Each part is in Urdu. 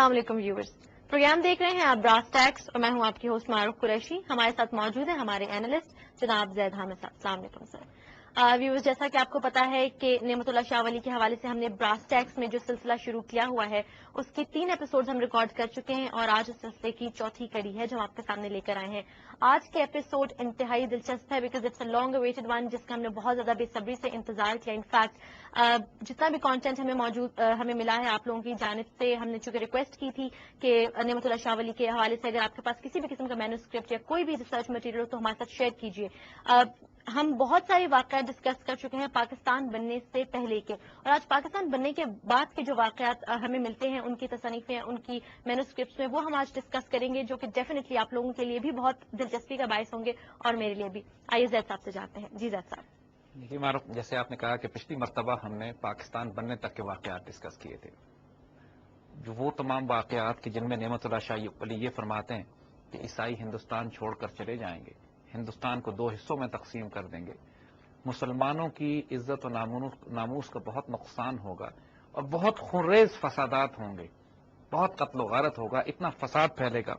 السلام علیکم ویورز، پروگرام دیکھ رہے ہیں آپ براس ٹیکس اور میں ہوں آپ کی ہوسٹ معروف قریشی. ہمارے ساتھ موجود ہیں ہمارے اینالسٹ جناب زید حامد صاحب. السلام علیکم سر. ویورز، جیسا کہ آپ کو پتا ہے کہ نعمت اللہ شاہ ولی کے حوالے سے ہم نے براس ٹیکس میں جو سلسلہ شروع کیا ہوا ہے اس کی 3 ایپیسوڈز ہم ریکارڈ کر چکے ہیں اور آج اس سلسلے کی چوتھی کڑی ہے جو ہم آپ کے سامنے لے کر آئے ہیں. آج کے ایپیسوڈ انتہائی دلچسپ ہے because it's a long awaited one جس کا ہم نے بہت زیادہ بے صبری سے انتظار کیا. انفیکٹ جتنا بھی کانٹینٹ ہمیں ملا ہے آپ لوگوں کی جانب سے، ہم نے چونکہ ریکویسٹ کی تھی کہ نعمت اللہ شاہ ولی کے حوالے سے اگر آپ کے پاس کسی بھی قسم کا مینوسکرپٹ یا کوئی بھی ریسرچ مٹیریل ہو تو ہمارے ساتھ شیئر کیجیے. ہم بہت سارے واقعات ڈسکس کر چکے ہیں پاکستان بننے سے پہلے کے، اور آج پاکستان بننے کے بعد کے جو واقعات ہمیں ملتے ہیں ان کی تصانیفیں، ان کی مینوسکرپٹس میں، وہ ہم آج ڈسکس کریں گے جو کہ ڈیفینیٹلی آپ لوگوں کے لیے بھی بہت دلچسپی کا باعث ہوں گے اور میرے لیے بھی. آئیے زید صاحب سے جاتے ہیں. جی زید صاحب. جی معروف، جیسے آپ نے کہا کہ پچھلی مرتبہ ہم نے پاکستان بننے تک کے واقعات ڈسکس کیے تھے، جو وہ تمام واقعات کہ جن میں نعمت اللہ شاہ ولی یہ فرماتے ہیں کہ عیسائی ہندوستان چھوڑ کر چلے جائیں گے، ہندوستان کو 2 حصوں میں تقسیم کر دیں گے، مسلمانوں کی عزت و ناموس کا بہت نقصان ہوگا اور بہت خونریز فسادات ہوں گے، بہت قتل و غارت ہوگا، اتنا فساد پھیلے گا.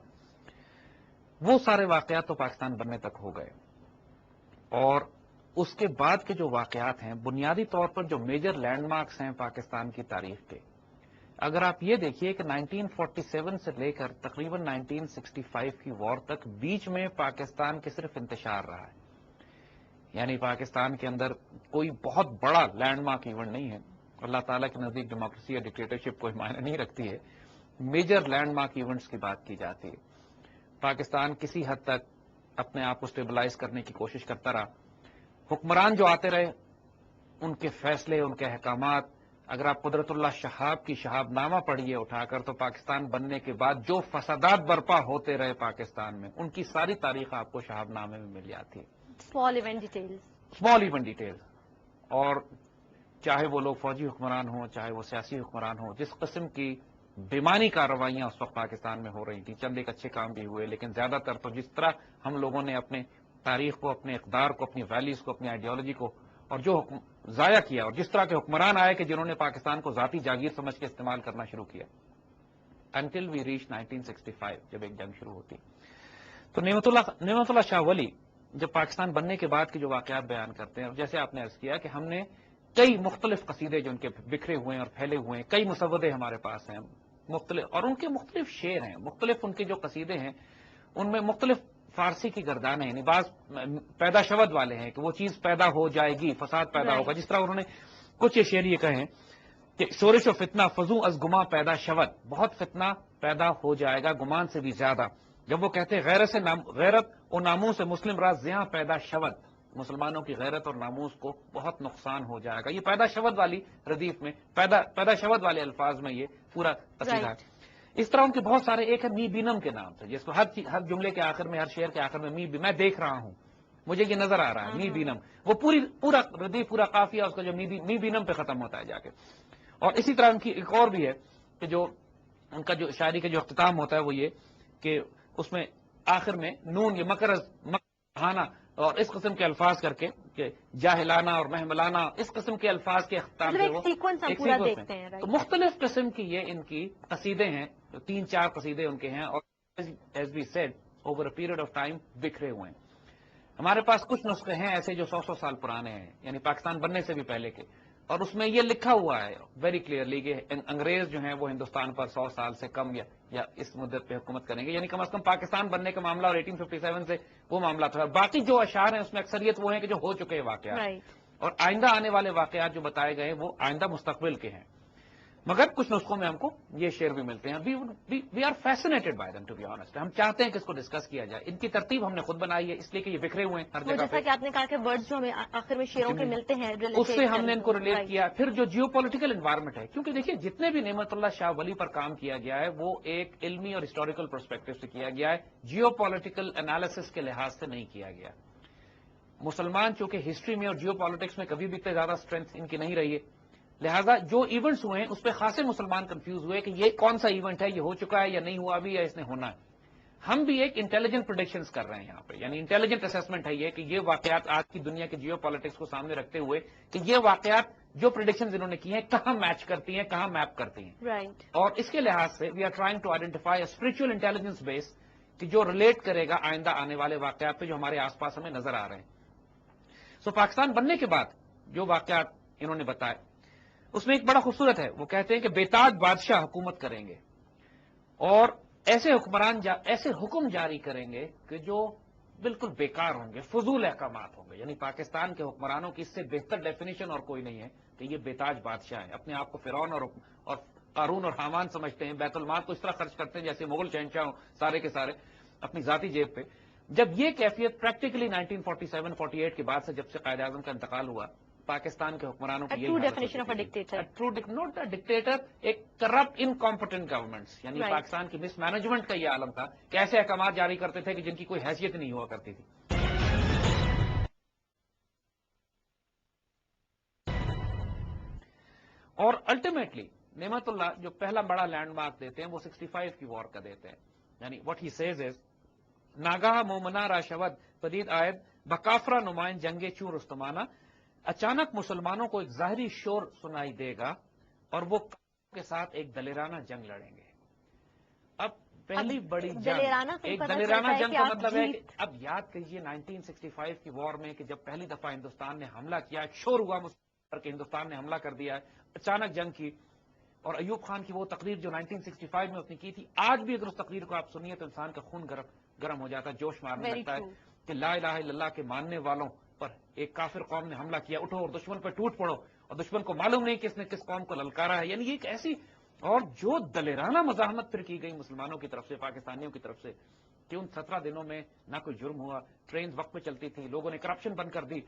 وہ سارے واقعات تو پاکستان بننے تک ہو گئے. اور اس کے بعد کے جو واقعات ہیں، بنیادی طور پر جو میجر لینڈ مارکس ہیں پاکستان کی تاریخ کے، اگر آپ یہ دیکھیے کہ 1947 سے لے کر تقریباً 1965 کی وار تک بیچ میں پاکستان کے صرف انتشار رہا ہے. یعنی پاکستان کے اندر کوئی بہت بڑا لینڈ مارک ایونٹ نہیں ہے. اللہ تعالیٰ کے نزدیک ڈیموکریسی یا ڈکٹیٹرشپ کوئی معنی نہیں رکھتی ہے. میجر لینڈ مارک ایونٹس کی بات کی جاتی ہے. پاکستان کسی حد تک اپنے آپ کو اسٹیبلائز کرنے کی کوشش کرتا رہا. حکمران جو آتے رہے، ان کے فیصلے، ان کے احکامات، اگر آپ قدرت اللہ شہاب کی شہاب نامہ پڑھیے اٹھا کر تو پاکستان بننے کے بعد جو فسادات برپا ہوتے رہے پاکستان میں، ان کی ساری تاریخ آپ کو شہاب نامے میں مل جاتی ہے. Small event details. اور چاہے وہ لوگ فوجی حکمران ہوں، چاہے وہ سیاسی حکمران ہوں، جس قسم کی بیمانی کارروائیاں اس وقت پاکستان میں ہو رہی تھیں، چند ایک اچھے کام بھی ہوئے لیکن زیادہ تر تو جس طرح ہم لوگوں نے اپنے تاریخ کو، اپنے اقدار کو، اپنی ویلیوز کو، اپنی آئیڈیالوجی کو اور جو ضائع کیا، اور جس طرح کے حکمران آئے کہ جنہوں نے پاکستان کو ذاتی جاگیر سمجھ کے استعمال کرنا شروع کیا، انٹل وی ریچ 1965 جب ایک جنگ شروع ہوتی. تو نعمت اللہ شاہ ولی جب پاکستان بننے کے بعد کے جو واقعات بیان کرتے ہیں، جیسے آپ نے عرض کیا کہ ہم نے کئی مختلف قصیدے جو ان کے بکھرے ہوئے ہیں اور پھیلے ہوئے ہیں، کئی مسودے ہمارے پاس ہیں مختلف، اور ان کے مختلف شعر ہیں، مختلف ان کے جو قصیدے ہیں ان میں مختلف فارسی کی گردانیں ہیں. بعض پیدا شود والے ہیں کہ وہ چیز پیدا ہو جائے گی، فساد پیدا ہوگا. جس طرح انہوں نے کچھ یہ شعر یہ کہے ہیں کہ شورش و فتنہ فضو از گما پیدا شود، بہت فتنہ پیدا ہو جائے گا گمان سے بھی زیادہ. جب وہ کہتے ہیں غیرت و ناموس سے مسلم راز زیاں پیدا شود، مسلمانوں کی غیرت اور ناموس کو بہت نقصان ہو جائے گا. یہ پیدا شود والی ردیف میں، پیدا شود والے الفاظ میں یہ پورا قصیدہ ہے. اس طرح ان کے بہت سارے، ایک ہے می بینم کے نام سے، جس کو ہر جملے کے آخر میں، ہر شعر کے آخر میں میں دیکھ رہا ہوں، مجھے یہ نظر آ رہا ہے، می بینم. وہ پورا ردیف، پورا قافیہ اس کا جو می بینم پہ ختم ہوتا ہے جا کے. اور اسی طرح ان کی ایک اور بھی ہے کہ جو ان کا جو شاعری کا جو اختتام ہوتا ہے وہ یہ کہ اس میں آخر میں نون، یہ مکرہانہ اور اس قسم کے الفاظ کر کے کہ جاہلانہ اور محملانہ، اس قسم کے الفاظ کے اختتام سے وہ ایک سیکوینس میں. تو مختلف قسم کی یہ ان کی قصیدے ہیں، 3-4 قصیدے ان کے ہیں، اور as we said over a period of time بکھرے ہوئے ہیں. ہمارے پاس کچھ نسخے ہیں ایسے جو 100 سال پرانے ہیں، یعنی پاکستان بننے سے بھی پہلے کے، اور اس میں یہ لکھا ہوا ہے ویری کلیئرلی کہ انگریز جو ہیں وہ ہندوستان پر 100 سال سے کم یا اس مدت پہ حکومت کریں گے، یعنی کم از کم پاکستان بننے کا معاملہ اور 1857 سے وہ معاملہ تھا. باقی جو اشعار ہیں اس میں اکثریت وہ ہیں کہ جو ہو چکے واقعات، اور آئندہ آنے والے واقعات جو بتائے گئے وہ آئندہ مستقبل کے ہیں. مگر کچھ نسخوں میں ہم کو یہ شعر بھی ملتے ہیں. We are fascinated by them to be honest. ہم چاہتے ہیں کہ اس کو ڈسکس کیا جائے. ان کی ترتیب ہم نے خود بنائی ہے اس لیے کہ یہ بکھرے ہوئے ہیں ہر جگہ پہ. جیسا کہ آپ نے کہا کہ ورڈز جو ہمیں آخر میں شعروں کے ملتے ہیں، اس سے ہم نے ان کو ریلیٹ کیا. پھر جو جیو پولیٹیکل انوائرمنٹ ہے، کیونکہ دیکھیے جتنے بھی نعمت اللہ شاہ ولی پر کام کیا گیا ہے وہ ایک علمی اور ہسٹوریکل پرسپیکٹو سے کیا گیا ہے، جیو پولیٹیکل انالیسس کے لحاظ سے نہیں کیا گیا. مسلمان چونکہ ہسٹری میں اور جیو پالیٹکس میں کبھی بھی اتنے زیادہ اسٹرینتھ ان کی نہیں رہی ہے، لہٰذا جو ایونٹس ہوئے ہیں اس پہ خاصے مسلمان کنفیوز ہوئے کہ یہ کون سا ایونٹ ہے، یہ ہو چکا ہے یا نہیں ہوا ابھی، یا اس نے ہونا ہے. ہم بھی ایک انٹیلیجنٹ پروڈکشنز کر رہے ہیں یہاں پہ، یعنی انٹیلیجنٹ اسیسمنٹ ہے یہ کہ یہ واقعات آج کی دنیا کے جیو پالیٹکس کو سامنے رکھتے ہوئے کہ یہ واقعات جو پریڈکشنز انہوں نے کی ہیں کہاں میچ کرتی ہیں, کہاں میپ کرتی ہیں. رائٹ. اور اس کے لحاظ سے we are trying to identify spiritual intelligence base کہ جو ریلیٹ کرے گا آئندہ آنے والے واقعات پہ جو ہمارے آس پاس ہمیں نظر آ رہے ہیں. سو پاکستان بننے کے بعد جو واقعات انہوں نے بتائے اس میں ایک بڑا خوبصورت ہے. وہ کہتے ہیں کہ بےتاج بادشاہ حکومت کریں گے اور ایسے حکمران ایسے حکم جاری کریں گے کہ جو بالکل بیکار ہوں گے, فضول احکامات ہوں گے. یعنی پاکستان کے حکمرانوں کی اس سے بہتر ڈیفینیشن اور کوئی نہیں ہے کہ یہ بےتاج بادشاہ ہیں. اپنے آپ کو فرعون اور قارون اور حامان سمجھتے ہیں, بیت المال کو اس طرح خرچ کرتے ہیں جیسے مغل شہنشاہ ہوں سارے کے سارے اپنی ذاتی جیب پہ. جب یہ کیفیت پریکٹیکلی 1947-48 کے بعد سے جب سے قائد اعظم کا انتقال ہوا, پاکستان کے حکمرانوں کی true definition of a dictator. Not a dictator, ایک کرپٹ انکمپٹنٹ گورنمنٹس. یعنی Right. پاکستان کی مس مینجمنٹ کا یہ عالم تھا کہ ایسے احکامات جاری کرتے تھے کہ جن کی کوئی حیثیت نہیں ہوا کرتی تھی. اور الٹیمیٹلی نعمت اللہ جو پہلا بڑا لینڈ مارک دیتے ہیں وہ 65 کی وار کا دیتے ہیں. یعنی واٹ ہی سیز از ناگاہ مومنا را شود پدید آید بکافرہ نمائن جنگ چوں رستمانہ, اچانک مسلمانوں کو ایک ظاہری شور سنائی دے گا اور وہ کے ساتھ ایک دلیرانہ جنگ لڑیں گے. اب پہلی بڑی جنگ, ایک دلیرانہ جنگ کا مطلب ہے کہ اب یاد کیجئے 1965 کی وار میں کہ جب پہلی دفعہ ہندوستان نے حملہ کیا, ایک شور ہوا مسلمان کہ ہندوستان نے حملہ کر دیا ہے, اچانک جنگ کی. اور ایوب خان کی وہ تقریر جو 1965 میں اس نے کی تھی, آج بھی اگر اس تقریر کو آپ سنیے تو انسان کا خون گرم ہو جاتا ہے, جوش مارنے لگتا ہے کہ لا الہ الا اللہ کے ماننے والوں پر ایک کافر قوم نے حملہ کیا, اٹھو اور دشمن پہ ٹوٹ پڑو, اور دشمن کو معلوم نہیں کہ اس نے کس قوم کو للکارا ہے. یعنی یہ ایک ایسی اور جو دلیرانہ مزاحمت پھر کی گئی مسلمانوں کی طرف سے, پاکستانیوں کی طرف سے, کہ ان 17 دنوں میں نہ کوئی جرم ہوا, ٹرینز وقت پہ چلتی تھیں, لوگوں نے کرپشن بند کر دی,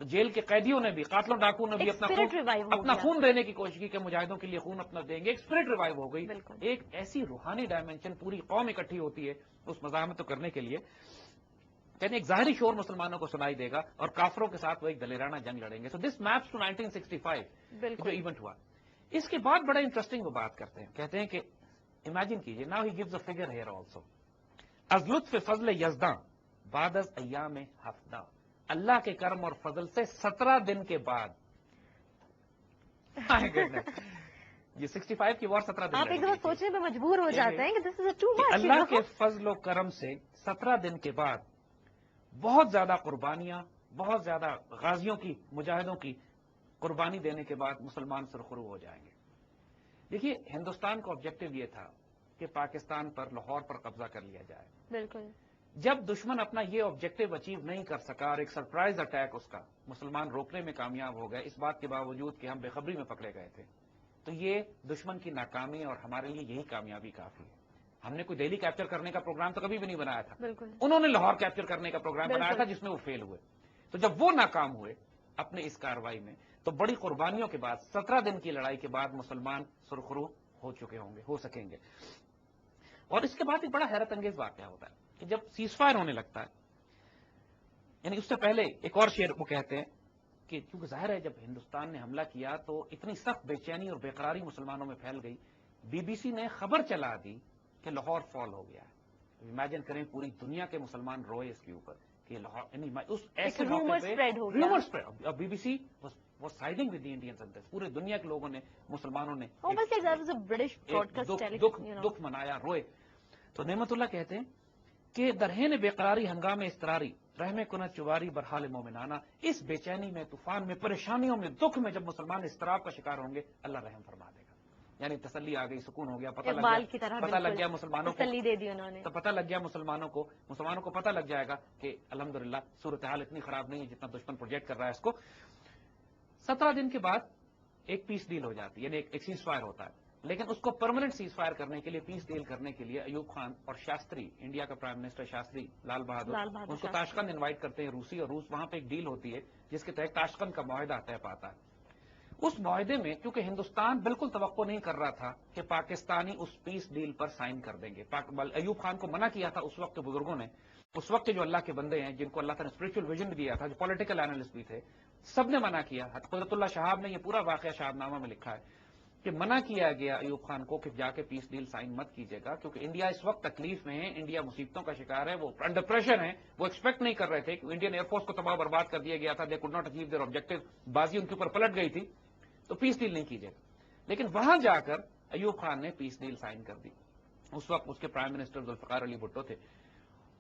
جیل کے قیدیوں نے بھی, قاتلوں ڈاکوں نے بھی اپنا خون دینے کی کوشش کی کہ مجاہدوں کے لیے خون اپنا دیں گے. ایک اسپرٹ ریوائیو ہو گئی, ایک ایسی روحانی ڈائمنشن, پوری قوم اکٹھی ہوتی ہے اس مزاحمت کو کرنے کے لیے. یعنی ایک ظاہری شور مسلمانوں کو سنائی دے گا اور کافروں کے ساتھ وہ ایک دلیرانہ جنگ لڑیں گے. سو دس میپس ٹو 1965 جو ایونٹ ہوا. اس کے بعد بڑا انٹرسٹنگ وہ بات کرتے ہیں, کہتے ہیں کہ امیجن کیجئے, now he gives a figure here also, is لطف فضل یزداں بعد از ایام ہفتہ, اللہ کے کرم اور فضل سے 17 دن کے بعد. یہ 65 کی وار 17 دن, آپ ایک دفعہ سوچنے پہ مجبور ہو جاتے ہیں کہ دس از ٹو مچ. اللہ کے فضل و کرم سے 17 دن کے بعد بہت زیادہ قربانیاں, بہت زیادہ غازیوں کی, مجاہدوں کی قربانی دینے کے بعد مسلمان سرخرو ہو جائیں گے. دیکھیے ہندوستان کا آبجیکٹو یہ تھا کہ پاکستان پر, لاہور پر قبضہ کر لیا جائے. بالکل. جب دشمن اپنا یہ آبجیکٹو اچیو نہیں کر سکا اور ایک سرپرائز اٹیک اس کا مسلمان روکنے میں کامیاب ہو گئے, اس بات کے باوجود کہ ہم بے خبری میں پکڑے گئے تھے, تو یہ دشمن کی ناکامی اور ہمارے لیے یہی کامیابی کافی ہے. ہم نے کوئی دہلی کیپچر کرنے کا پروگرام تو کبھی بھی نہیں بنایا تھا, انہوں نے لاہور کیپچر کرنے کا پروگرام بنایا تھا جس میں وہ فیل ہوئے. تو جب وہ ناکام ہوئے اپنے اس کارروائی میں, تو بڑی قربانیوں کے بعد 17 دن کی لڑائی کے بعد مسلمان سرخرو ہو چکے ہوں گے, ہو سکیں گے. اور اس کے بعد ایک بڑا حیرت انگیز واقعہ ہوتا ہے کہ جب سیز فائر ہونے لگتا ہے, یعنی اس سے پہلے ایک اور شعر وہ کہتے ہیں کہ کیونکہ ظاہر ہے جب ہندوستان نے حملہ کیا تو اتنی سخت بے چینی اور بے قراری مسلمانوں میں پھیل گئی, بی بی سی نے خبر چلا دی کہ لاہور فال ہو گیا ہے. امیجن کریں پوری دنیا کے مسلمان روئے اس کے اوپر کہ لاہور, یعنی اس ایسے موقع پہ رومر اسپریڈ, اور B B C was siding with the Indians on this. پورے دنیا کے لوگوں نے, مسلمانوں نے دکھ منایا, روئے. تو نعمت اللہ کہتے ہیں کہ درہین بے قراری ہنگام استراری رحم کنت چواری برحال مومنانہ, اس بے چینی میں, طوفان میں, پریشانیوں میں, دکھ میں جب مسلمان اضطراب کا شکار ہوں گے اللہ رحم فرما دے گا. یعنی تسلی آ گئی, سکون ہو گیا, پتہ لگ گیا مسلمانوں کو, تسلی دے دی انہوں نے, تو پتہ لگ گیا مسلمانوں کو پتہ لگ جائے گا کہ الحمدللہ صورتحال اتنی خراب نہیں ہے جتنا دشمن پروجیکٹ کر رہا ہے اس کو. 17 دن کے بعد ایک پیس ڈیل ہو جاتی ہے, یعنی ایک سیز فائر ہوتا ہے. لیکن اس کو پرماننٹ سیز فائر کرنے کے لیے, پیس ڈیل کرنے کے لیے ایوب خان اور شاستری, انڈیا کا پرائم منسٹر شاستری لال بہادر, ان کو تاشقند انوائٹ کرتے ہیں روسی, اور روس وہاں پہ ایک ڈیل ہوتی ہے جس کے تحت تاشقند کا معاہدہ طے پاتا ہے. اس معاہدے میں کیونکہ ہندوستان بالکل توقع نہیں کر رہا تھا کہ پاکستانی اس پیس ڈیل پر سائن کر دیں گے, ایوب خان کو منع کیا تھا اس وقت بزرگوں نے, اس وقت جو اللہ کے بندے ہیں جن کو اللہ تعالیٰ نے اسپرچل ویژن بھی دیا تھا, جو پولیٹیکل اینالسٹ بھی تھے, سب نے منع کیا. قدرت اللہ شہاب نے یہ پورا واقعہ شہاب نامہ میں لکھا ہے کہ منع کیا گیا ایوب خان کو کہ جا کے پیس ڈیل سائن مت کیجیے گا, کیونکہ انڈیا اس وقت تکلیف میں ہے, انڈیا مصیبتوں کا شکار ہے, وہ انڈر پریشر ہے. وہ ایکسپیکٹ نہیں کر رہے تھے کہ انڈین ایئر فورس کو تباہ برباد کر دیا گیا تھا, they could not achieve their objective, بازی ان کے اوپر پلٹ گئی تھی. تو پیس ڈیل نہیں کیجیے گا. لیکن وہاں جا کر ایوب خان نے پیس ڈیل سائن کر دی. اس وقت اس کے پرائم منسٹر ذوالفقار علی بھٹو تھے,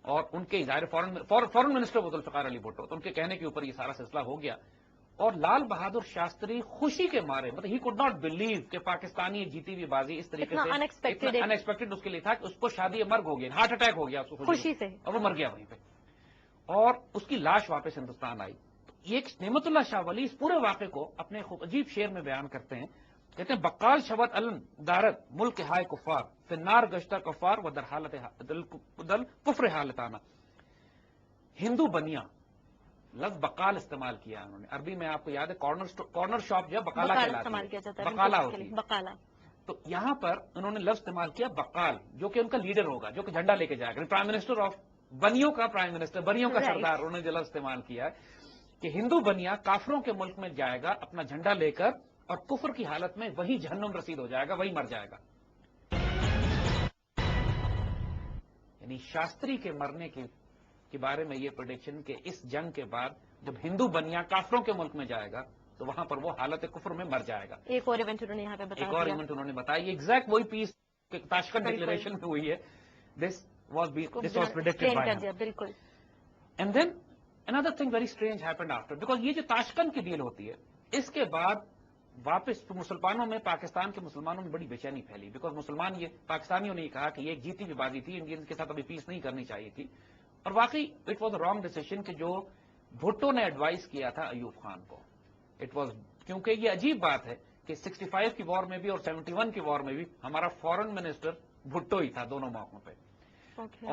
اور ان کے ظاہر فورن منسٹر وہ ذوالفقار علی بھٹو, تو ان کے کہنے کے اوپر یہ سارا سلسلہ ہو گیا. اور لال بہادر شاستری خوشی کے مارے, مطلب ہی کوڈ ناٹ بلیو کہ پاکستانی جیتی ہوئی بازی اس طریقے سے ان ایکسپیکٹڈ اس کے لیے تھا کہ اس کو شادی مرگ ہو گیا, ہارٹ اٹیک ہو گیا اس کو خوشی سے, اور وہ مر گیا وہیں پہ, اور اس کی لاش واپس ہندوستان آئی. یہ نعمت اللہ شاہ ولی اس پورے واقعے کو اپنے عجیب شعر میں بیان کرتے ہیں. کہتے ہیں بقال شبت علم دارت ملک ہائے کفار فنار گشتہ کفار و در حالت دل کفر حالتانہ. ہندو بنیا لفظ بقال استعمال کیا انہوں نے. عربی میں آپ کو یاد ہے کارنر شاپ جو بقالہ کہلاتی ہے, بقالہ ہوتی ہے. تو یہاں پر انہوں نے لفظ استعمال کیا بقال, جو کہ ان کا لیڈر ہوگا, جو کہ جھنڈا لے کے جائے گا, پرائم منسٹر آف بنیوں کا پرائم منسٹر, بنیوں کا سردار. انہوں نے جو لفظ استعمال کیا ہے کہ ہندو بنیا کافروں کے ملک میں جائے گا اپنا جھنڈا لے کر, اور کفر کی حالت میں وہی جہنم رسید ہو جائے گا, وہی مر جائے گا. یعنی شاستری کے مرنے کے بارے میں یہ پریڈکشن کہ اس جنگ کے بعد جب ہندو بنیا کافروں کے ملک میں جائے گا تو وہاں پر وہ حالت کفر میں مر جائے گا. ایک اور ایونٹ انہوں نے یہاں پہ بتایا, ایک اور ایونٹ انہوں نے بتایا, یہ ایگزیکٹ وہی پیس تاشقند ڈکلیریشن میں ہوئی ہے. This was پریڈکٹڈ by him. بالکل. And then another thing very strange happened after, because یہ جو تاشقند کی ڈیل ہوتی ہے اس کے بعد واپس مسلمانوں میں, پاکستان کے مسلمانوں میں بڑی بے چینی پھیلی, بیکاز مسلمان یہ پاکستانیوں نے یہ کہا کہ یہ ایک جیتی ہوئی بازی تھی, انڈینز کے ساتھ ابھی پیس نہیں کرنی چاہیے تھی. اور واقعی it was a wrong decision کہ جو بھٹو نے ایڈوائز کیا تھا ایوب خان کو. اٹ واز, کیونکہ یہ عجیب بات ہے کہ 65 کی وار میں بھی اور 71 کی وار میں بھی ہمارا فورن منسٹر بھٹو ہی تھا دونوں موقعوں پہ.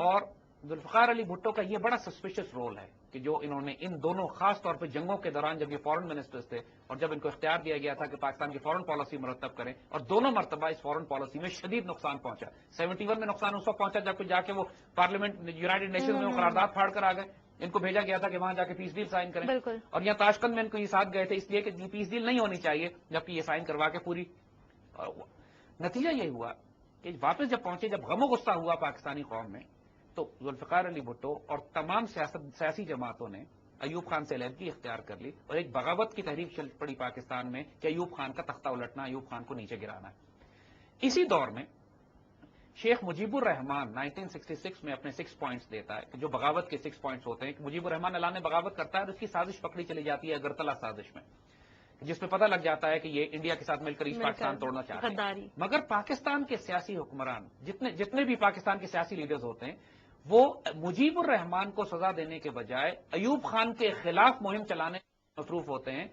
اور ذوالفقار علی بھٹو کا یہ بڑا سسپیشس رول ہے کہ جو انہوں نے ان دونوں, خاص طور پہ جنگوں کے دوران جب یہ فورن منسٹرز تھے اور جب ان کو اختیار دیا گیا تھا کہ پاکستان کی فورن پالیسی مرتب کریں, اور دونوں مرتبہ اس فورن پالیسی میں شدید نقصان پہنچا. 71 میں نقصان اس وقت پہنچا جب جا کے وہ پارلیمنٹ یونائٹڈ نیشنز میں وہ قرارداد پھاڑ کر آ گئے, ان کو بھیجا گیا تھا کہ وہاں جا کے پیس ڈیل سائن کریں, اور یہاں تاشقند میں ان کو یہ ساتھ گئے تھے اس لیے کہ پیس ڈیل نہیں ہونی چاہیے, جبکہ یہ سائن کروا کے پوری. نتیجہ یہ ہوا کہ واپس جب پہنچے, جب غم و غصہ ہوا پاکستانی قوم میں, تو ذوالفقار علی بھٹو اور تمام سیاسی جماعتوں نے ایوب خان سے علیحدگی اختیار کر لی, اور ایک بغاوت کی تحریک چل پڑی پاکستان میں کہ ایوب خان کا تختہ الٹنا, ایوب خان کو نیچے گرانا ہے. اسی دور میں شیخ مجیب الرحمان 1966 میں اپنے 6 پوائنٹس دیتا ہے کہ جو بغاوت کے 6 پوائنٹس ہوتے ہیں, کہ مجیب الرحمان اعلان بغاوت کرتا ہے اور اس کی سازش پکڑی چلی جاتی ہے اگرتلہ سازش میں, جس میں پتہ لگ جاتا ہے کہ یہ انڈیا کے ساتھ مل کر ایسٹ پاکستان توڑنا چاہتے ہیں. مگر پاکستان کے سیاسی حکمران جتنے بھی پاکستان کے سیاسی لیڈرز ہوتے ہیں, وہ مجیب الرحمان کو سزا دینے کے بجائے ایوب خان کے خلاف مہم چلانے میں مصروف ہوتے ہیں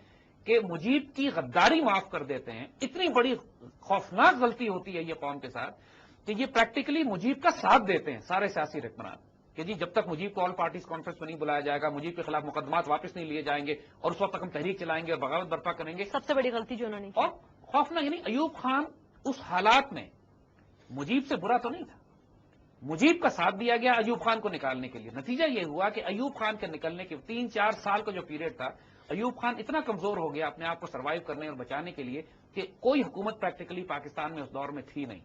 کہ مجیب کی غداری معاف کر دیتے ہیں. اتنی بڑی خوفناک غلطی ہوتی ہے یہ قوم کے ساتھ کہ یہ پریکٹیکلی مجیب کا ساتھ دیتے ہیں سارے سیاسی حکمران, کہ جی جب تک مجیب کو آل پارٹیز کانفرنس میں نہیں بلایا جائے گا, مجیب کے خلاف مقدمات واپس نہیں لیے جائیں گے, اور اس وقت تک ہم تحریک چلائیں گے اور بغاوت برپا کریں گے. سب سے بڑی غلطی جو انہوں نے کی. اور خوفناک, یعنی ایوب خان اس حالات میں مجیب سے برا تو نہیں تھا, مجیب کا ساتھ دیا گیا ایوب خان کو نکالنے کے لیے. نتیجہ یہ ہوا کہ ایوب خان کے نکلنے کے 3-4 سال کا جو پیریڈ تھا, ایوب خان اتنا کمزور ہو گیا اپنے آپ کو سروائیو کرنے اور بچانے کے لیے کہ کوئی حکومت پریکٹیکلی پاکستان میں اس دور میں تھی نہیں,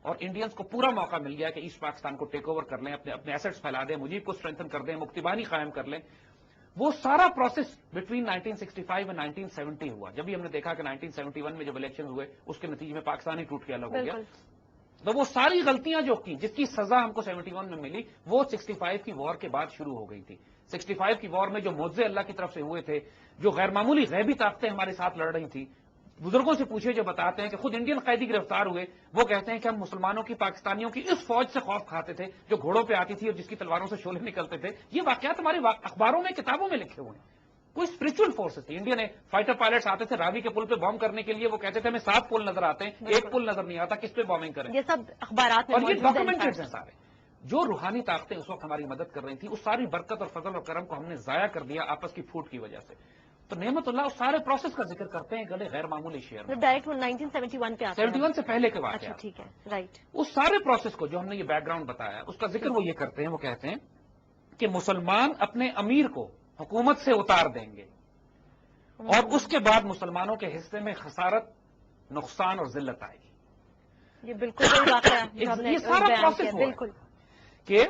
اور انڈینز کو پورا موقع مل گیا کہ ایسٹ پاکستان کو ٹیک اوور کر لیں, اپنے ایسٹس پھیلا دیں, مجیب کو اسٹرینتھن کر دیں, مکتیبانی قائم کر لیں. وہ سارا پروسیس بٹوین 1965 اور 1970 ہوا. جب بھی ہم نے دیکھا کہ 1971 میں جب الیکشن ہوئے اس کے نتیجے میں پاکستان ہی ٹوٹ کے الگ ہو گیا, تو وہ ساری غلطیاں جو کی جس کی سزا ہم کو 71 میں ملی, وہ 65 کی وار کے بعد شروع ہو گئی تھی. 65 کی وار میں جو معجزے اللہ کی طرف سے ہوئے تھے, جو غیر معمولی غیبی طاقتیں ہمارے ساتھ لڑ رہی تھیں, بزرگوں سے پوچھے جو بتاتے ہیں کہ خود انڈین قیدی گرفتار ہوئے, وہ کہتے ہیں کہ ہم مسلمانوں کی پاکستانیوں کی اس فوج سے خوف کھاتے تھے جو گھوڑوں پہ آتی تھی اور جس کی تلواروں سے شعلے نکلتے تھے. یہ واقعات ہمارے اخباروں میں, کتابوں میں لکھے ہوئے ہیں. کوئی اسپرچل فورسز تھی. انڈیا نے فائٹر پائلٹس آتے تھے راوی کے پل پہ بام کرنے کے لیے, وہ کہتے تھے ہمیں 7 پل نظر آتے ہیں, ایک پل نظر نہیں آتا, کس پہ بامنگ کریں. یہ سب اخبارات میں اور یہ ڈاکومنٹڈ ہیں سارے. جو روحانی طاقتیں اس وقت ہماری مدد کر رہی تھیں, اس ساری برکت اور فضل اور کرم کو ہم نے ضائع کر دیا آپس کی پھوٹ کی وجہ سے. تو نعمت اللہ اس سارے پروسیس کا ذکر کرتے ہیں گلے غیر معمولی شیئر میں. ڈائریکٹ 1971 پہ آتے ہیں. 71 سے پہلے کے واقعہ. ٹھیک ہے, رائٹ. اس سارے پروسیس کو جو ہم نے یہ بیک گراؤنڈ بتایا, اس کا ذکر وہ یہ کرتے ہیں, وہ کہتے ہیں کہ مسلمان اپنے امیر کو حکومت سے اتار دیں گے, اور اس کے بعد مسلمانوں کے حصے میں خسارت, نقصان اور ذلت آئے گی. یہ بالکل یہ سارا پروسیس بالکل کہ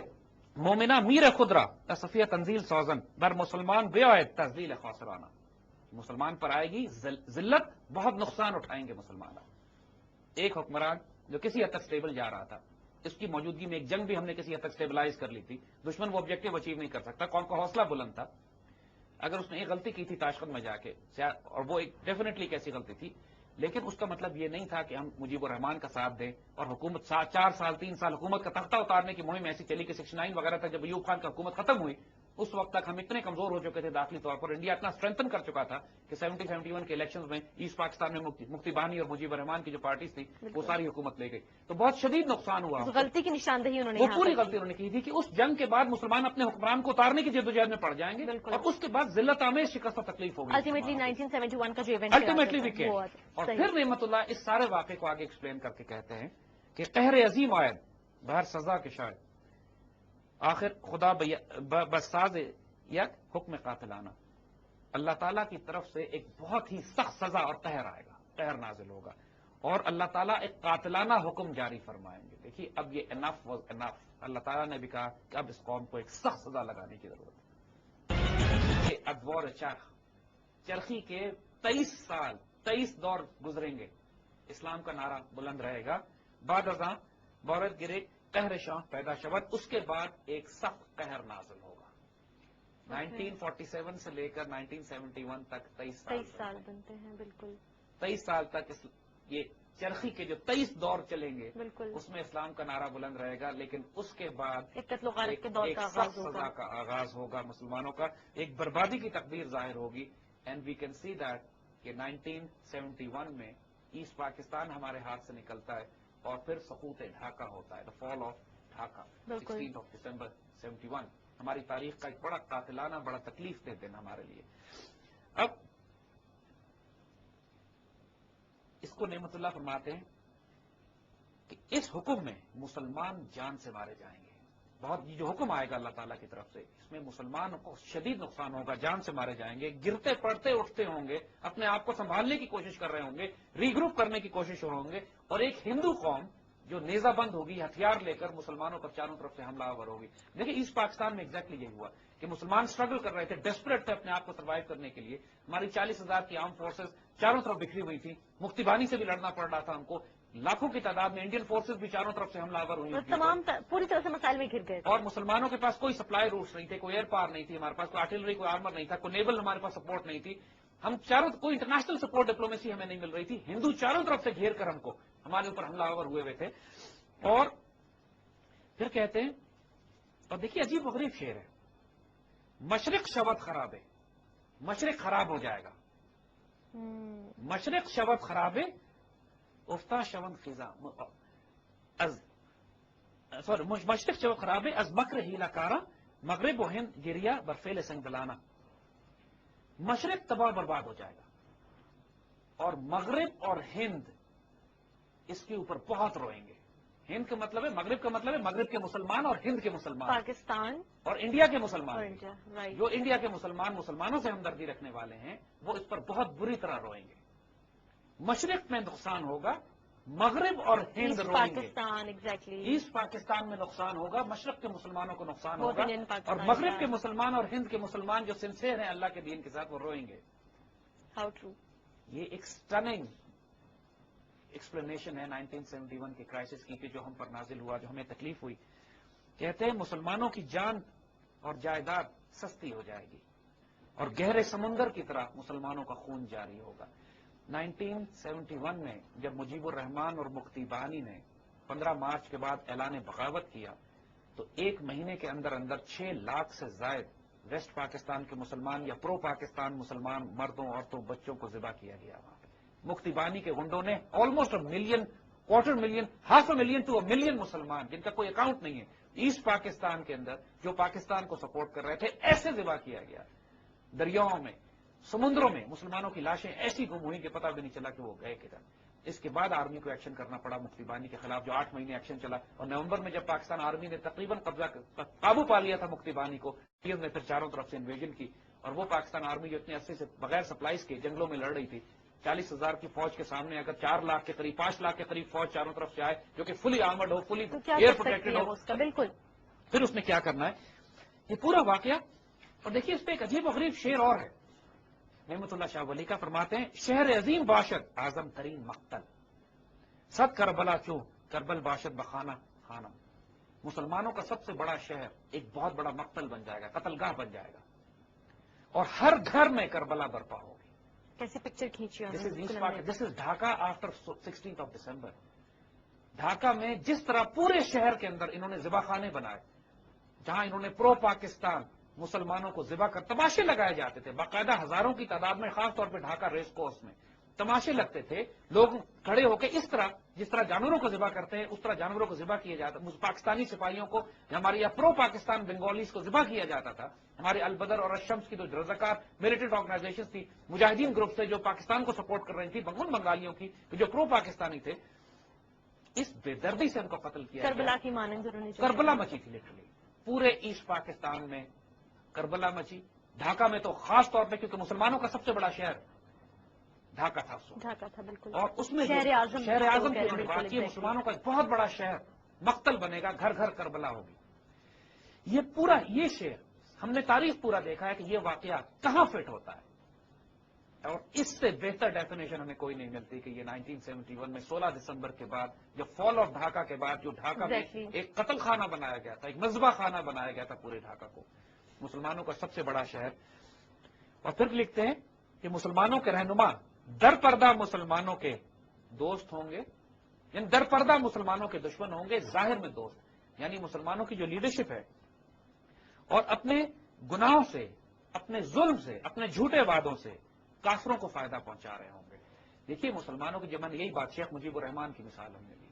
مومنہ میر خدرہ تصفیہ تنزیل سوزن بر مسلمان بے آئے تزلیل خاسرانہ. مسلمان پر آئے گی ذلت، بہت نقصان اٹھائیں گے مسلمان. ایک حکمران جو کسی حد تک سٹیبل جا رہا تھا، اس کی موجودگی میں ایک جنگ بھی ہم نے کسی حد تک سٹیبلائز کر لی تھی. دشمن وہ آبجیکٹو اچیو نہیں کر سکتا. قوم کا حوصلہ بلند تھا. اگر اس نے ایک غلطی کی تھی تاشقند میں جا کے، اور وہ ایک ڈیفینیٹلی ایک ایسی غلطی تھی، لیکن اس کا مطلب یہ نہیں تھا کہ ہم مجیب الرحمان کا ساتھ دیں اور حکومت 4 سال 3 سال حکومت کا تختہ اتارنے کی مہم ایسی چلی کہ 69 وغیرہ تک جب ایوب خان کا حکومت ختم ہوئی، اس وقت تک ہم اتنے کمزور ہو چکے تھے داخلی طور پر، انڈیا اتنا اسٹرینتھن کر چکا تھا کہ 70-71 کے الیکشنز میں ایسٹ پاکستان میں مفتی بانی اور مجیب الرحمان کی جو پارٹیز تھی وہ ساری حکومت لے گئی. تو بہت شدید نقصان ہوا. غلطی کی نشاندہی انہوں نے وہ پوری غلطی انہوں نے کی تھی کہ اس جنگ کے بعد مسلمان اپنے حکمران کو اتارنے کی جدوجہد میں پڑ جائیں گے، اور اس کے بعد ذلت آمیز شکست و تکلیف ہوگی. الٹیمیٹلی 1971 کا جو ایونٹ الٹیمیٹلی وی کیئر. اور پھر نعمت اللہ اس سارے واقعے کو آگے ایکسپلین کر کے کہتے ہیں کہ قہر عظیم آئے بہر سزا کے شاید، آخر خدا بساز یک حکم قاتلانہ، اللہ تعالیٰ کی طرف سے ایک بہت ہی سخت سزا اور قہر آئے گا، قہر نازل ہوگا، اور اللہ تعالیٰ ایک قاتلانہ حکم جاری فرمائیں گے. دیکھیے اب یہ انف واز انف. اللہ تعالیٰ نے بھی کہا کہ اب اس قوم کو ایک سخت سزا لگانے کی ضرورت ہے. ادوار چرخی کے 23 سال 23 دور گزریں گے، اسلام کا نعرہ بلند رہے گا. بعد ازاں بورت گرے قہر شاہ پیدا شود، اس کے بعد ایک سخت قہر نازل ہوگا. 1947 سے لے کر 1971 تک 23 سال بنتے ہیں. بالکل 23 سال تک یہ چرخی کے جو 23 دور چلیں گے، بالکل اس میں اسلام کا نعرہ بلند رہے گا. لیکن اس کے بعد ایک قتل و غارت کے دور ایک کا سخت سزا کا آغاز ہوگا مسلمانوں کا، ایک بربادی کی تقدیر ظاہر ہوگی. And we can see that کہ 1971 میں ایسٹ پاکستان ہمارے ہاتھ سے نکلتا ہے، اور پھر سقوط ڈھاکہ ہوتا ہے، دا فال آف ڈھاکہ 16 دسمبر 71. ہماری تاریخ کا ایک بڑا قاتلانہ، بڑا تکلیف دہ دن ہمارے لیے. اب اس کو نعمت اللہ فرماتے ہیں کہ اس حکم میں مسلمان جان سے مارے جائیں گے. بہت یہ جو حکم آئے گا اللہ تعالیٰ کی طرف سے، اس میں مسلمان کو شدید نقصان ہوگا، جان سے مارے جائیں گے، گرتے پڑتے اٹھتے ہوں گے، اپنے آپ کو سنبھالنے کی کوشش کر رہے ہوں گے، ری گروپ کرنے کی کوشش ہوں گے، اور ایک ہندو قوم جو نیزہ بند ہوگی، ہتھیار لے کر مسلمانوں پر چاروں طرف سے حملہ آور ہوگی. دیکھیں ایسٹ پاکستان میں ایگزیکٹلی یہی ہوا کہ مسلمان اسٹرگل کر رہے تھے، ڈیسپریٹ تھے اپنے آپ کو سروائیو کرنے کے لیے. ہماری 40,000 کی آرم فورسز چاروں طرف بکھری ہوئی تھی، مفتی بانی سے بھی لڑنا پڑ رہا تھا ہم کو، لاکھوں کی تعداد میں انڈین فورسز بھی چاروں طرف سے حملہ آور ہوئی، تمام پوری طرح سے مسائل میں گر گئے. اور مسلمانوں کے پاس کوئی سپلائی روٹس نہیں تھے، کوئی ایئر پاور نہیں تھی ہمارے پاس، کوئی آرٹلری، کوئی آرمر نہیں تھا، کوئی نیول ہمارے پاس سپورٹ نہیں تھی. ہم چاروں کوئی انٹرنیشنل سپورٹ ڈپلومیسی ہمیں نہیں مل رہی تھی. ہندو چاروں طرف سے گھیر کر ہم کو ہمارے اوپر حملہ آور ہوئے تھے. اور پھر کہتے ہیں، اور دیکھیے عجیب و غریب شعر ہے، مشرق شود خراب ہے، مشرق خراب ہو جائے گا، مشرق شود خراب ہے، افتا شون خزاں مشرق شود خراب ہے از مکر ہیلا کارا، مغرب و ہند گریا برفیل سنگ دلانا. مشرق تباہ برباد ہو جائے گا، اور مغرب اور ہند اس کے اوپر بہت روئیں گے. ہند کا مطلب ہے، مغرب کا مطلب ہے مغرب کے مسلمان اور ہند کے مسلمان، پاکستان اور انڈیا کے مسلمان، right. جو انڈیا کے مسلمانوں سے ہمدردی رکھنے والے ہیں، وہ اس پر بہت بری طرح روئیں گے. مشرق میں نقصان ہوگا، مغرب اور ہند روئیں گے. ایسٹ پاکستان میں نقصان ہوگا، مشرق کے مسلمانوں کو نقصان ہوگا، اور مغرب کے مسلمان اور ہند کے مسلمان جو سنسیئر ہیں اللہ کے دین کے ساتھ، وہ روئیں گے. How true. یہ ایک سٹننگ ایکسپلینیشن ہے 1971 کے کرائسس کی، کہ جو ہم پر نازل ہوا، جو ہمیں تکلیف ہوئی. کہتے ہیں مسلمانوں کی جان اور جائیداد سستی ہو جائے گی، اور گہرے سمندر کی طرح مسلمانوں کا خون جاری ہوگا. 1971 میں جب مجیب الرحمان اور مفتی بانی نے 15 مارچ کے بعد اعلان بغاوت کیا، تو ایک مہینے کے اندر 6 لاکھ سے زائد ویسٹ پاکستان کے مسلمان یا پرو پاکستان مسلمان مردوں، عورتوں، بچوں کو ذبح کیا گیا. وہاں پہ مفتی بانی کے گنڈوں نے آلموسٹ 1 ملین، 250,000، 500,000 to 1 ملین مسلمان جن کا کوئی اکاؤنٹ نہیں ہے ایسٹ پاکستان کے اندر، جو پاکستان کو سپورٹ کر رہے تھے، ایسے ذبح کیا گیا. دریاؤں میں، سمندروں میں مسلمانوں کی لاشیں ایسی گم ہوئی کہ پتہ بھی نہیں چلا کہ وہ گئے کدھر. اس کے بعد آرمی کو ایکشن کرنا پڑا مفتی بانی کے خلاف، جو 8 مہینے ایکشن چلا، اور نومبر میں جب پاکستان آرمی نے تقریباً قابو پا لیا تھا مفتی بانی کو، نے پھر چاروں طرف سے انویژن کی. اور وہ پاکستان آرمی جو اتنے عرصے سے بغیر سپلائز کے جنگلوں میں لڑ رہی تھی، 40,000 کی فوج کے سامنے اگر 4 لاکھ کے قریب، 5 لاکھ کے قریب فوج چاروں طرف سے آئے، جو کہ فلی آرمڈ ہو، فلی ایئر پروٹیکٹڈ ہو، بالکل، پھر اس نے کیا کرنا ہے، یہ پورا واقعہ. اور دیکھیے اس پہ ایک عجیب و غریب شعر اور ہے. نعمت اللہ شاہ ولی کا فرماتے ہیں شہر عظیم باشد اعظم ترین مقتل صد کربلا چو کربل باشد بخانہ خانہ. مسلمانوں کا سب سے بڑا شہر ایک بہت بڑا مقتل بن جائے گا, قتل گاہ بن جائے گا, اور ہر گھر میں کربلا برپا ہوگی. کیسی پکچر کھینچی دس از ڈھاکہ آفٹر 16 دسمبر. ڈھاکہ میں جس طرح پورے شہر کے اندر انہوں نے ذبح خانے بنائے, جہاں انہوں نے پرو پاکستان مسلمانوں کو ذبح کر تماشے لگائے جاتے تھے, باقاعدہ ہزاروں کی تعداد میں, خاص طور پہ ڈھاکہ ریس کورس میں تماشے لگتے تھے, لوگ کھڑے ہو کے اس طرح جس طرح جانوروں کو ذبح کرتے ہیں اس طرح جانوروں کو ذبح کیا جاتا. پاکستانی سپاہیوں کو, ہماری پرو پاکستان بنگالیز کو ذبح کیا جاتا تھا. ہمارے البدر اور الشمس کی جو رضاکار ملیٹنٹ آرگنائزیشن تھی, مجاہدین گروپ سے جو پاکستان کو سپورٹ کر رہی تھی, ان بنگالیوں کی جو پرو پاکستانی تھے, اس بے دردی سے ان کو قتل کیا. کربلا کی مانند کربلا مچی تھی لٹرلی پورے ایسٹ پاکستان میں, کربلا مچی. ڈھاکہ میں تو خاص طور پہ, کیونکہ مسلمانوں کا سب سے بڑا شہر ڈھاکہ تھا. ڈھاکہ تھا بالکل, اور اس میں شہر اعظم کی انہوں نے بات کی, مسلمانوں کا ایک بہت بڑا شہر مقتل بنے گا, گھر گھر کربلا ہوگی. یہ پورا یہ شہر, ہم نے تاریخ پورا دیکھا ہے کہ یہ واقعہ کہاں فٹ ہوتا ہے, اور اس سے بہتر ڈیفینیشن ہمیں کوئی نہیں ملتی کہ یہ 1971 میں 16 دسمبر کے بعد, جب فال آف ڈھاکہ کے بعد, جو ڈھاکہ میں ایک قتل خانہ بنایا گیا تھا, ایک مذبح خانہ بنایا گیا تھا پورے ڈھاکہ کو, مسلمانوں کا سب سے بڑا شہر. اور پھر لکھتے ہیں کہ مسلمانوں کے رہنما در پردہ مسلمانوں کے دوست ہوں گے, یعنی در پردہ مسلمانوں کے دشمن ہوں گے, ظاہر میں دوست. یعنی مسلمانوں کی جو لیڈرشپ ہے اور اپنے گناہوں سے, اپنے ظلم سے, اپنے جھوٹے وعدوں سے کافروں کو فائدہ پہنچا رہے ہوں گے. دیکھیے مسلمانوں کی, جب میں نے یہی بات شیخ مجیب الرحمان کی مثال ہم نے لی,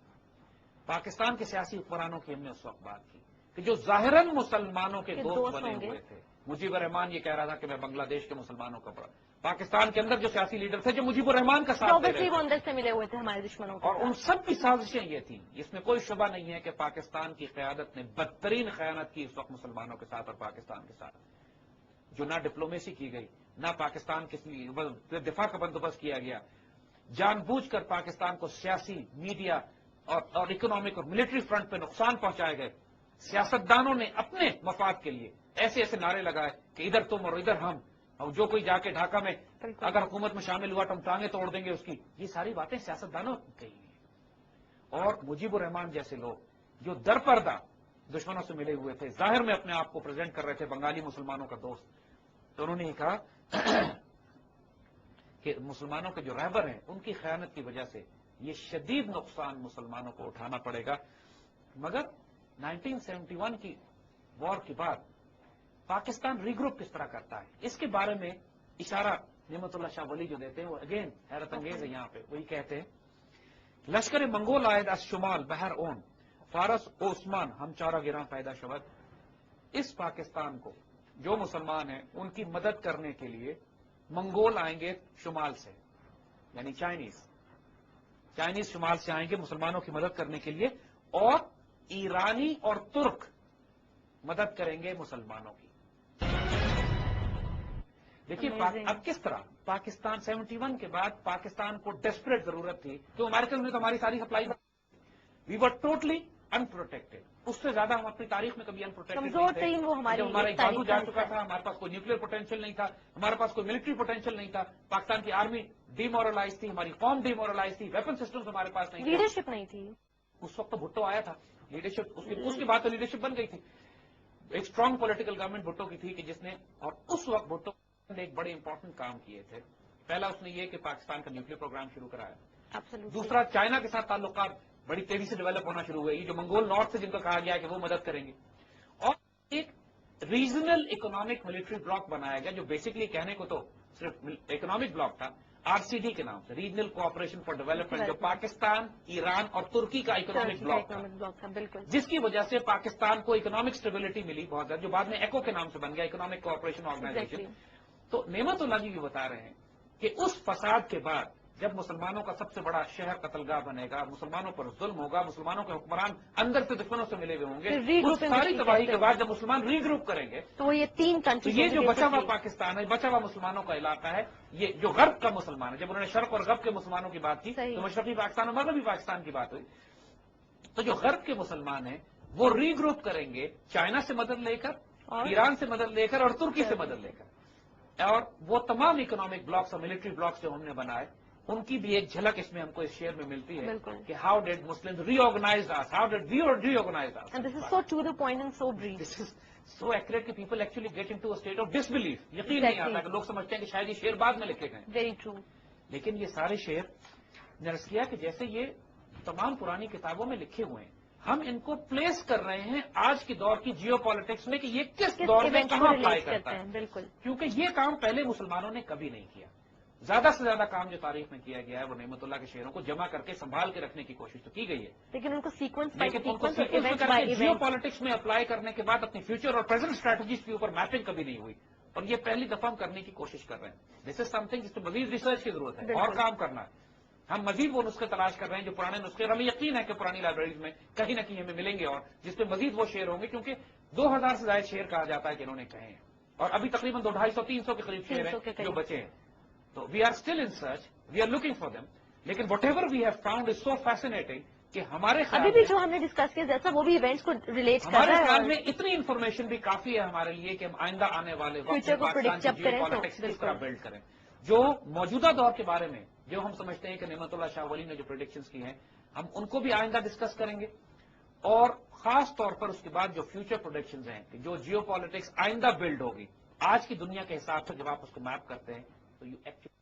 پاکستان کے سیاسی حکمرانوں کی ہم نے اس وقت بات کی کہ جو ظاہراً مسلمانوں کے دوست بنے ہوئے تھے. مجیب الرحمان یہ کہہ رہا تھا کہ میں بنگلہ دیش کے مسلمانوں کا پڑھا, پاکستان کے اندر جو سیاسی لیڈر تھے جو مجیب الرحمان کا ساتھ دے رہے تھے, وہ اندر سے ملے ہوئے تھے ہمارے دشمنوں کو, اور ان سب کی سازشیں یہ تھیں. اس میں کوئی شبہ نہیں ہے کہ پاکستان کی قیادت نے بدترین خیانت کی اس وقت مسلمانوں کے ساتھ اور پاکستان کے ساتھ, جو نہ ڈپلومیسی کی گئی, نہ پاکستان کے دفاع کا بندوبست کیا گیا, جان بوجھ کر پاکستان کو سیاسی, میڈیا اور اکنامک اور ملٹری فرنٹ پہ نقصان پہنچائے گئے. سیاستدانوں نے اپنے مفاد کے لیے ایسے ایسے نعرے لگائے کہ ادھر تم اور ادھر ہم, اور جو کوئی جا کے ڈھاکہ میں اگر حکومت میں شامل ہوا تو ہم ٹانگیں توڑ دیں گے اس کی. یہ ساری باتیں سیاستدانوں نے کہی ہیں. اور مجیب الرحمان جیسے لوگ جو در پردہ دشمنوں سے ملے ہوئے تھے, ظاہر میں اپنے آپ کو پریزنٹ کر رہے تھے بنگالی مسلمانوں کا دوست, تو انہوں نے یہ کہا کہ مسلمانوں کے جو رہبر ہیں ان کی خیانت کی وجہ سے یہ شدید نقصان مسلمانوں کو اٹھانا پڑے گا. مگر 1971 کی وار کے بعد پاکستان ری گروپ کس طرح کرتا ہے, اس کے بارے میں اشارہ نعمت اللہ شاہ ولی جو دیتے ہیں وہ اگین حیرت انگیز ہے. یہاں پہ وہی کہتے ہیں لشکر منگول آئد از شمال بحر اون فارس عثمان ہم چارہ گراں پیدا شود. اس پاکستان کو جو مسلمان ہیں ان کی مدد کرنے کے لیے منگول آئیں گے شمال سے, یعنی چائنیز شمال سے آئیں گے مسلمانوں کی مدد کرنے کے لیے, اور ایرانی اور ترک مدد کریں گے مسلمانوں کی. دیکھیے اب کس طرح پاکستان 71 کے بعد پاکستان کو ڈیسپریٹ ضرورت تھی, تو امریکن نے تو ہماری ساری سپلائی, وی ور ٹوٹلی انپروٹیکٹڈ. اس سے زیادہ ہم اپنی تاریخ میں کبھی انپروٹیکٹڈ نہیں تھے. جب ہمارا جادو جا چکا تھا, ہمارے پاس کوئی نیوکلیر پوٹینشیل نہیں تھا, ہمارے پاس کوئی ملٹری پوٹینشیل نہیں تھا, پاکستان کی آرمی ڈی مورلائز تھی, ہماری قوم ڈی مورلائز تھی, ویپن سسٹمز ہمارے پاس نہیں تھے, لیڈرشپ نہیں تھی. اس وقت تو بھٹو آیا تھا, لیڈرشپ اس کی بات تو لیڈرشپ بن گئی تھی. ایک اسٹرانگ پولیٹیکل گورنمنٹ بھٹو کی تھی کہ جس نے, اور اس وقت بھٹو نے ایک بڑے امپورٹنٹ کام کیے تھے. پہلا اس نے یہ کہ پاکستان کا نیوکلیر پروگرام شروع کرایا. دوسرا چائنا کے ساتھ تعلقات بڑی تیزی سے ڈیولپ ہونا شروع ہوئے, یہ جو منگول نارتھ سے جن کو کہا گیا کہ وہ مدد کریں گے, اور ایک ریجنل اکنامک ملٹری بلاک بنایا گیا جو بیسکلی کہنے کو تو صرف اکنامک بلاک تھا, RCD کے نام سے, ریجنل کوآپریشن فار ڈیولپمنٹ, جو پاکستان, ایران اور ترکی کا اکنامک بلاک تھا, جس کی وجہ سے پاکستان کو اکنامک اسٹیبلٹی ملی بہت زیادہ, جو بعد میں ایکو کے نام سے بن گیا, اکنامک کوآپریشن آرگنائزیشن. تو نعمت اللہ جی یہ بتا رہے ہیں کہ اس فساد کے بعد جب مسلمانوں کا سب سے بڑا شہر قتل گاہ بنے گا, مسلمانوں پر ظلم ہوگا, مسلمانوں کے حکمران اندر سے دشمنوں سے ملے ہوئے ہوں گے, اس ساری تباہی کے بعد جب مسلمان ری گروپ کریں گے تو یہ تین کنٹری, یہ جو بچا ہوا پاکستان ہے, بچا ہوا مسلمانوں کا علاقہ ہے, یہ جو غرب کا مسلمان ہے, جب انہوں نے شرق اور غرب کے مسلمانوں کی بات کی تو مشرقی پاکستان اور مغربی پاکستان کی بات ہوئی, تو جو غرب کے مسلمان ہیں وہ ری گروپ کریں گے چائنا سے مدد لے کر, ایران سے مدد لے کر اور ترکی سے مدد لے کر. اور وہ تمام اکنامک بلاکس اور ملٹری بلاکس جو ہم نے بنائے ان کی بھی ایک جھلک اس میں ہم کو اس شیئر میں ملتی ہے کہ how did Muslim reorganise us, how did we reorganize us. And this is so to the point and so brief. This is so accurate کہ people actually get into a state of disbelief. یقین نہیں آتا کہ لوگ سمجھتے ہیں کہ شاید یہ شعر بعد میں لکھے گئے. Very true. لیکن یہ سارے شعر نرس کیا کہ جیسے یہ تمام پرانی کتابوں میں لکھے ہوئے ہیں، ہم ان کو پلیس کر رہے ہیں آج کے دور کی جیو پالیٹکس میں کہ یہ کس دور میں کہاں اپلائی کرتا ہے. بالکل، کیونکہ یہ کام پہلے مسلمانوں نے کبھی نہیں کیا. زیادہ سے زیادہ کام جو تاریخ میں کیا گیا ہے وہ نعمت اللہ کے شعروں کو جمع کر کے سنبھال کے رکھنے کی کوشش تو کی گئی ہے، لیکن ان کو سیکوینس جیو پالیٹکس میں اپلائی کرنے کے بعد اپنی فیوچر اور پریزنٹ اسٹریٹجیز کے اوپر میپنگ کبھی نہیں ہوئی، اور یہ پہلی دفعہ ہم کرنے کی کوشش کر رہے ہیں. دس از سم تھنگ جس پہ مزید ریسرچ کی ضرورت ہے اور کام کرنا ہے. ہم مزید وہ نسخے تلاش کر رہے ہیں جو پرانے نسخے، اور ہمیں یقین ہے کہ پرانی لائبریریز میں کہیں نہ کہیں ہمیں ملیں گے اور جس پہ مزید وہ شعر ہوں گے، کیونکہ 2000 سے زائد شعر کہا جاتا ہے کہ انہوں نے کہے ہیں، اور ابھی تقریباً 250-300 کے قریب شعر ہیں جو بچے ہیں. تو we are still in search, we are looking for them. لیکن whatever we have found is so fascinating کہ ہمارے ابھی بھی جو ہم نے ڈسکس کیا جیسا وہ بھی ایونٹس کو ریلیٹ کر رہا ہے. ہمارے خیال میں اتنی انفارمیشن بھی کافی ہے ہمارے لیے کہ ہم آئندہ آنے والے وقت میں پاکستان کی جیو پالیٹکس کس طرح بلڈ کریں. جو موجودہ دور کے بارے میں جو ہم سمجھتے ہیں کہ نعمت اللہ شاہ ولی نے جو پریڈکشنز کی ہیں ہم ان کو بھی آئندہ ڈسکس کریں گے، اور خاص طور پر اس کے بعد جو فیوچر پروڈکشنز ہیں کہ جو جیو پالیٹکس آئندہ بلڈ ہوگی آج کی دنیا کے حساب سے، جب آپ اس کو میپ کرتے ہیں تو یو ایکچولی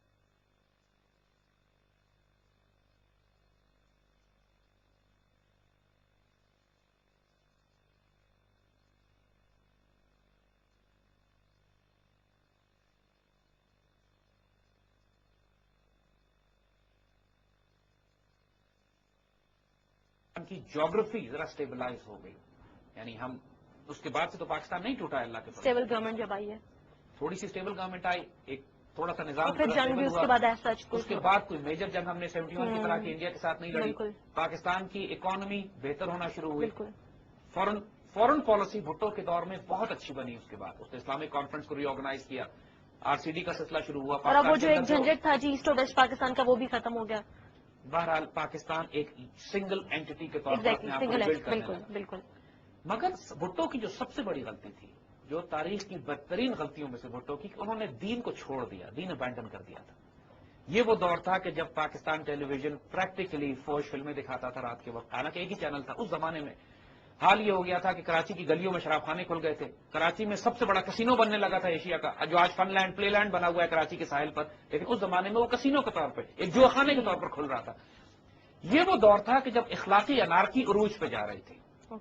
کی جیوگرافی ذرا اسٹیبلائز ہو گئی. یعنی ہم اس کے بعد سے تو پاکستان نہیں ٹوٹا ہے اللہ کے فضل سے. اسٹیبل گورنمنٹ جب آئی ہے، تھوڑی سی اسٹیبل گورنمنٹ آئی، ایک تھوڑا سا نظام پھر جنگ بھی اس کے بعد ایسا اس کے بعد کوئی میجر جنگ ہم نے 71 کی طرح کی انڈیا کے ساتھ نہیں لڑی. پاکستان کی اکانومی بہتر ہونا شروع ہوئی. فورن پالیسی بھٹو کے دور میں بہت اچھی بنی. اس کے بعد اس نے اسلامک کانفرنس کو ری آرگنائز کیا، RCD کا سلسلہ شروع ہوا. اور اب وہ جو ایک جھنجٹ تھا جی ایسٹ اور ویسٹ پاکستان کا وہ بھی ختم ہو گیا. بہرحال پاکستان ایک سنگل اینٹی کے طور پر اپنے آپ کو بلڈ کرنے لگا. بالکل. مگر بھٹو کی جو سب سے بڑی غلطی تھی، جو تاریخ کی بدترین غلطیوں میں سے بھٹو کی، کہ انہوں نے دین کو چھوڑ دیا، دین ابینڈن کر دیا تھا. یہ وہ دور تھا کہ جب پاکستان ٹیلی ویژن پریکٹیکلی فوج فلمیں دکھاتا تھا رات کے وقت. حالانکہ ایک ہی چینل تھا اس زمانے میں. حال یہ ہو گیا تھا کہ کراچی کی گلیوں میں شراب خانے کھل گئے تھے. کراچی میں سب سے بڑا کسینو بننے لگا تھا ایشیا کا، جو آج فن لینڈ پلے لینڈ بنا ہوا ہے کراچی کے ساحل پر، لیکن اس زمانے میں وہ کسینو کے طور پہ، ایک جوا خانے کے طور پر کھل رہا تھا. یہ وہ دور تھا کہ جب اخلاقی انارکی عروج پہ جا رہی تھی.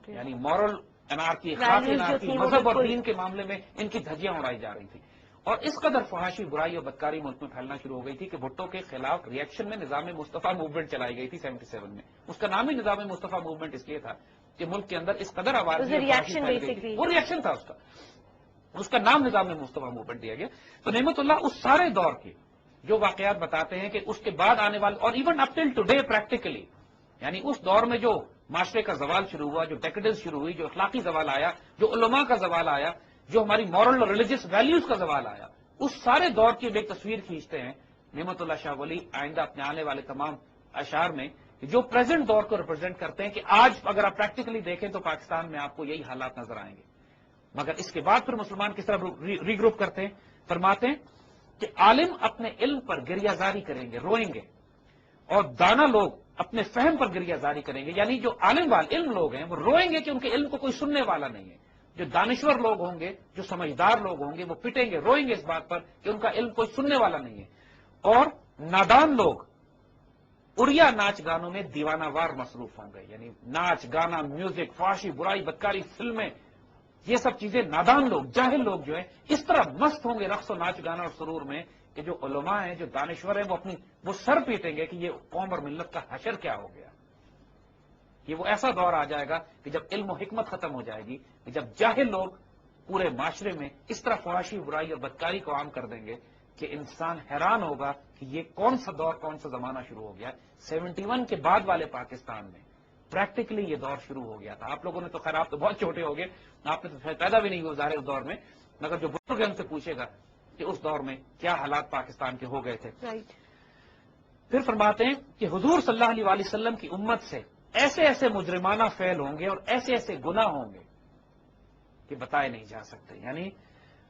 یعنی مورل انارکی، اخلاقی انارکی، مذہب اور دین کے معاملے میں ان کی دھجیاں اڑائی جا رہی تھی. اور اس قدر فحاشی، برائی اور بدکاری ملک میں پھیلنا شروع ہو گئی تھی کہ بھٹو کے خلاف ریئیکشن میں نظام مصطفیٰ موومنٹ چلائی گئی تھی 77 میں. اس کا نام ہی نظام مصطفیٰ موومنٹ اس لیے تھا کہ ملک کے اندر اس قدر آواز وہ ریئیکشن تھا اس کا نام نظام مصطفیٰ موومنٹ دیا گیا. تو نعمت اللہ اس سارے دور کے جو واقعات بتاتے ہیں کہ اس کے بعد آنے والے، اور ایون اپ ٹل ٹوڈے پریکٹیکلی، یعنی اس دور میں جو معاشرے کا زوال شروع ہوا، جو ڈیکیڈنس شروع ہوئی، جو اخلاقی زوال آیا، جو علماء کا زوال آیا، جو ہماری مورل اور ریلیجیس ویلیوز کا زوال آیا، اس سارے دور کی ایک تصویر کھینچتے ہیں نعمت اللہ شاہ ولی آئندہ اپنے آنے والے تمام اشعار میں، جو پریزنٹ دور کو ریپرزینٹ کرتے ہیں کہ آج اگر آپ پریکٹیکلی دیکھیں تو پاکستان میں آپ کو یہی حالات نظر آئیں گے. مگر اس کے بعد پھر مسلمان کس طرح ری گروپ کرتے ہیں؟ فرماتے ہیں کہ عالم اپنے علم پر گریہ زاری کریں گے، روئیں گے، اور دانا لوگ اپنے فہم پر گریہ زاری کریں گے. یعنی جو عالم علم لوگ ہیں وہ روئیں گے کہ ان کے علم کو کوئی سننے والا نہیں ہے. جو دانشور لوگ ہوں گے، جو سمجھدار لوگ ہوں گے، وہ پٹیں گے، روئیں گے اس بات پر کہ ان کا علم کوئی سننے والا نہیں ہے. اور نادان لوگ اڑیا ناچ گانوں میں دیوانہ وار مصروف ہوں گے. یعنی ناچ گانا، میوزک، فحاشی، برائی، بدکاری، فلمیں، یہ سب چیزیں نادان لوگ، جاہل لوگ جو ہیں اس طرح مست ہوں گے رقص و ناچ گانا اور سرور میں کہ جو علماء ہیں، جو دانشور ہیں، وہ سر پیٹیں گے کہ یہ قوم اور ملت کا حشر کیا ہو گیا. یہ وہ ایسا دور آ جائے گا کہ جب علم و حکمت ختم ہو جائے گی، کہ جب جاہل لوگ پورے معاشرے میں اس طرح فحاشی، برائی اور بدکاری کو عام کر دیں گے کہ انسان حیران ہوگا کہ یہ کون سا دور، کون سا زمانہ شروع ہو گیا. 71 کے بعد والے پاکستان میں پریکٹیکلی یہ دور شروع ہو گیا تھا. آپ لوگوں نے تو خیر، آپ تو بہت چھوٹے ہو گئے، آپ نے تو پیدا بھی نہیں ہوئے ظاہر اس دور میں، مگر جو بزرگ ہم سے پوچھے گا کہ اس دور میں کیا حالات پاکستان کے ہو گئے تھے. پھر فرماتے ہیں کہ حضور صلی اللہ علیہ وسلم کی امت سے ایسے ایسے مجرمانہ فعل ہوں گے اور ایسے ایسے گناہ ہوں گے کہ بتائے نہیں جا سکتے. یعنی